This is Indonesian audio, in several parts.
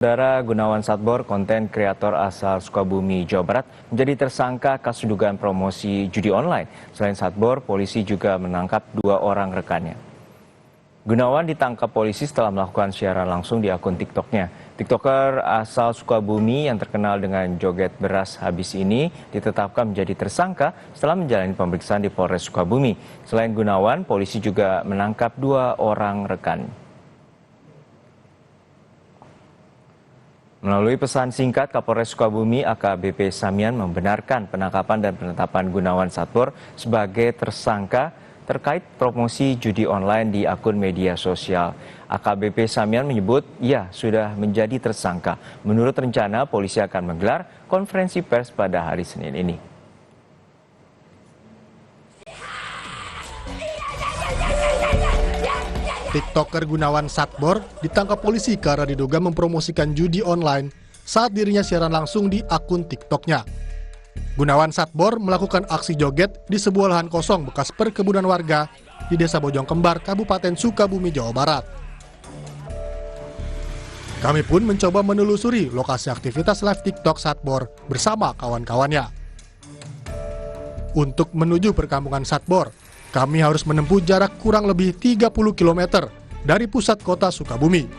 Saudara Gunawan Satbor, konten kreator asal Sukabumi, Jawa Barat, menjadi tersangka kasus dugaan promosi judi online. Selain Satbor, polisi juga menangkap 2 orang rekannya. Gunawan ditangkap polisi setelah melakukan siaran langsung di akun TikToknya. TikToker asal Sukabumi yang terkenal dengan joget beras habis ini ditetapkan menjadi tersangka setelah menjalani pemeriksaan di Polres Sukabumi. Selain Gunawan, polisi juga menangkap 2 orang rekan. Melalui pesan singkat, Kapolres Sukabumi AKBP Samian membenarkan penangkapan dan penetapan Gunawan Satbor sebagai tersangka terkait promosi judi online di akun media sosial. AKBP Samian menyebut ia sudah menjadi tersangka. Menurut rencana, polisi akan menggelar konferensi pers pada hari Senin ini. TikToker Gunawan Satbor ditangkap polisi karena diduga mempromosikan judi online saat dirinya siaran langsung di akun TikToknya. Gunawan Satbor melakukan aksi joget di sebuah lahan kosong bekas perkebunan warga di Desa Bojongkembar, Kabupaten Sukabumi, Jawa Barat. Kami pun mencoba menelusuri lokasi aktivitas live TikTok Satbor bersama kawan-kawannya. Untuk menuju perkampungan Satbor, kami harus menempuh jarak kurang lebih 30 km dari pusat kota Sukabumi.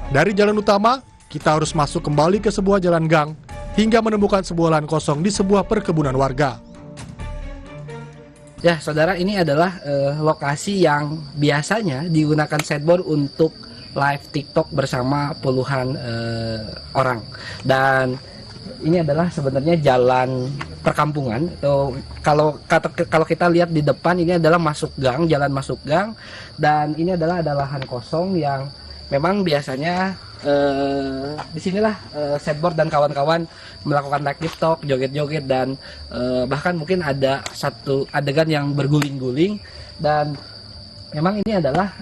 Dari jalan utama, kita harus masuk kembali ke sebuah jalan gang hingga menemukan sebuah lahan kosong di sebuah perkebunan warga. Ya, saudara, ini adalah lokasi yang biasanya digunakan Satbor untuk live TikTok bersama puluhan orang. Dan ini adalah sebenarnya jalan perkampungan, atau kalau kita lihat di depan ini adalah jalan masuk gang, dan ini adalah ada lahan kosong yang memang biasanya disinilah Satbor dan kawan-kawan melakukan live TikTok, joget-joget, dan bahkan mungkin ada satu adegan yang berguling-guling. Dan memang ini adalah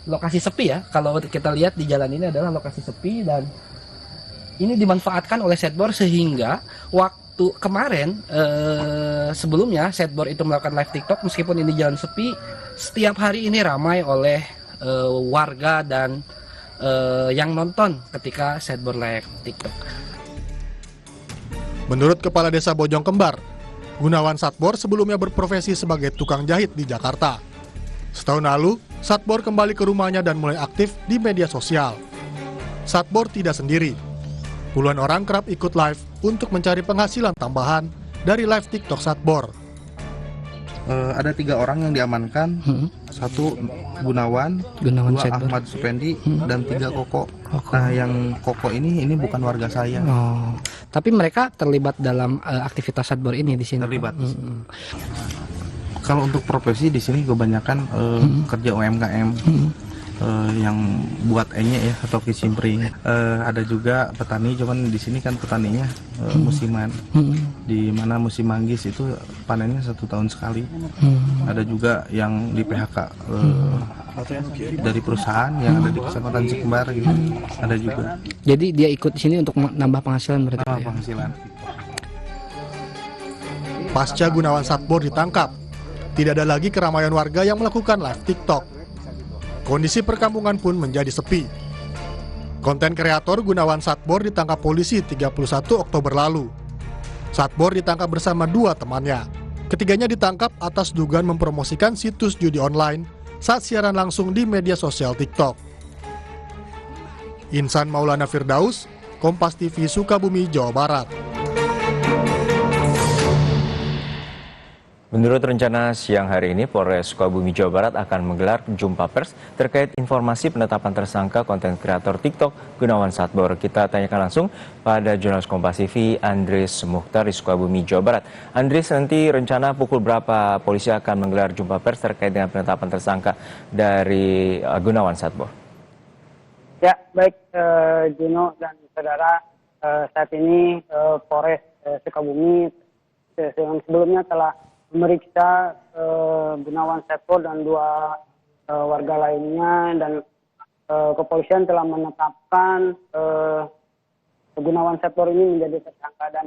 lokasi sepi ya, kalau kita lihat di jalan ini adalah lokasi sepi, dan ini dimanfaatkan oleh Satbor sehingga waktu kemarin sebelumnya Satbor itu melakukan live TikTok, meskipun ini jalan sepi, setiap hari ini ramai oleh warga dan yang nonton ketika Satbor live TikTok. Menurut Kepala Desa Bojongkembar, Gunawan Satbor sebelumnya berprofesi sebagai tukang jahit di Jakarta. Setahun lalu, Satbor kembali ke rumahnya dan mulai aktif di media sosial. Satbor tidak sendiri. Puluhan orang kerap ikut live untuk mencari penghasilan tambahan dari live TikTok Satbor. Ada 3 orang yang diamankan, 1 Gunawan, 2 Satbor. Ahmad Supendi, dan 3 Koko. Nah, yang Koko ini bukan warga saya. Oh, tapi mereka terlibat dalam aktivitas Satbor ini di sini. Terlibat. Kalau untuk profesi di sini kebanyakan kerja UMKM. Yang buat enye ya atau kicimpring. Ada juga petani, cuman di sini kan petaninya musiman. Di mana musim manggis itu panennya 1 tahun sekali. Ada juga yang di PHK dari perusahaan yang ada di Kecamatan Cikembar gitu. Ada juga. Jadi dia ikut di sini untuk menambah penghasilan berarti. Nambah penghasilan. Pasca Gunawan Satbor ditangkap, tidak ada lagi keramaian warga yang melakukan live TikTok. Kondisi perkampungan pun menjadi sepi. Konten kreator Gunawan Satbor ditangkap polisi 31 Oktober lalu. Satbor ditangkap bersama 2 temannya. Ketiganya ditangkap atas dugaan mempromosikan situs judi online saat siaran langsung di media sosial TikTok. Insan Maulana Firdaus, Kompas TV Sukabumi, Jawa Barat. Menurut rencana siang hari ini, Polres Sukabumi, Jawa Barat akan menggelar jumpa pers terkait informasi penetapan tersangka konten kreator TikTok Gunawan Satbor. Kita tanyakan langsung pada jurnalis Kompas TV Andres Mukhtar di Sukabumi, Jawa Barat. Andres, nanti rencana pukul berapa polisi akan menggelar jumpa pers terkait dengan penetapan tersangka dari Gunawan Satbor? Ya, baik Juno dan saudara, saat ini Polres Sukabumi sebelumnya telah memeriksa Gunawan Satbor dan 2 warga lainnya, dan kepolisian telah menetapkan Gunawan Satbor ini menjadi tersangka. Dan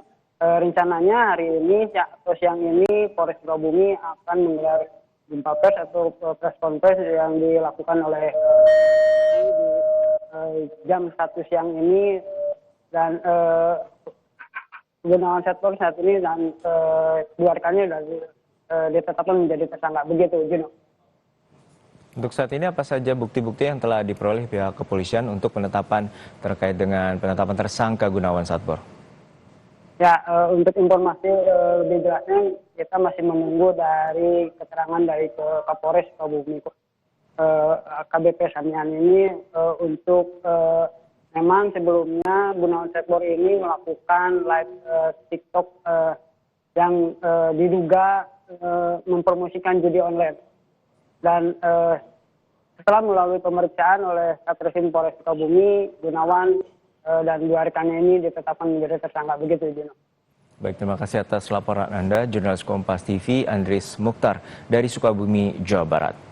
rencananya hari ini atau siang ini Polres Sukabumi akan menggelar jumpa pers atau press conference yang dilakukan oleh jam 1 siang ini, dan Gunawan Satbor saat ini dan dua rekannya sudah ditetapkan menjadi tersangka. Begitu, Juno. Untuk saat ini apa saja bukti-bukti yang telah diperoleh pihak kepolisian untuk penetapan terkait dengan penetapan tersangka Gunawan Satbor? Ya, untuk informasi lebih jelasnya kita masih menunggu dari keterangan dari Kapolres Sukabumi. AKBP Samian ini untuk memang sebelumnya Gunawan Satbor ini melakukan live TikTok yang diduga mempromosikan judi online. Dan setelah melalui pemeriksaan oleh Satreskrim Polres Sukabumi, Gunawan dan dua rekannya ini ditetapkan menjadi tersangka. Begitu, Juno. Baik, terima kasih atas laporan Anda, jurnalis Kompas TV Andris Mukhtar dari Sukabumi, Jawa Barat.